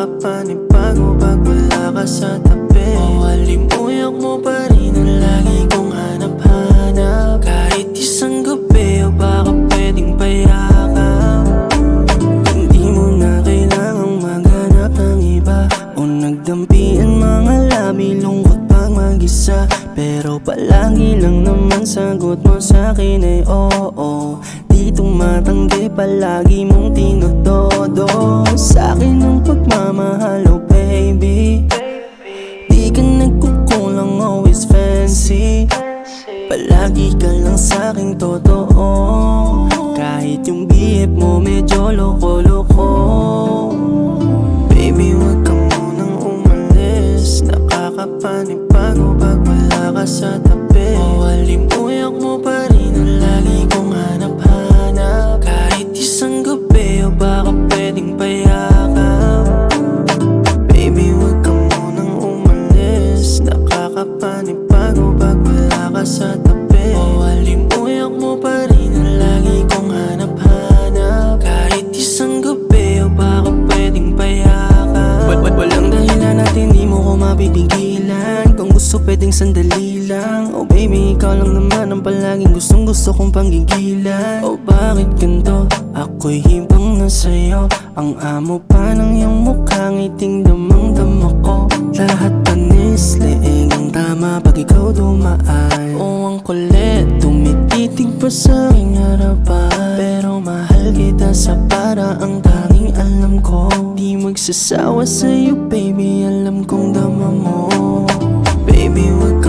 nakakapanibago pag wala ka sa tabi. O halimuyak mo pa rin ang lagi kong hanap-hanap. Kahit isang gabi o baka pwedeng payakap. Hindi mo na kailangang maghanap ng iba o nagdampian mga labi, lungkot pang mag-isa. Pero palagi lang naman sagot mo sa'kin ay oo. Di tumatanggi, palagi mong tinotodo sa'kin ang pagmamahal, oh baby. Di ka nagkukulang, always fancy. Palagi ka lang sa'king totoo. Kahit yung bihip mo medyo loko-loko. Baby, wag ka munang umalis. Nakakapanibago pag wala ka sa tabi. O halimuyak mo pa rin ang lagi kong hanap-hanap. Kahit isang gabi o baka pwedeng payakap. Baby, wag ka munang umalis. Nakakapanibago pag wala ka sa tabi. O halimuyak mo pa rin ang lagi kong hanap-hanap. Kahit isang gabi o baka pwedeng payakap. Walang dahilan at hindi mo ko mapipigilan. Kung gusto pwedeng sandali lang. Oh baby, ikaw lang naman ang palaging gustong-gusto kong panggigilan. Oh bakit ganito? Ako'y hibang na sa'yo. Ang amo pa ng iyong mukha, ngiting damang-dama ko. Lahat panis, leeg ang tama pag ikaw dumaan. Oh ang kulit, tumititig pa sa aking harapan. Pero mahal kita sa paraang tanging alam ko. Di magsasawa sa'yo baby, alam kong dama mo. Baby, wag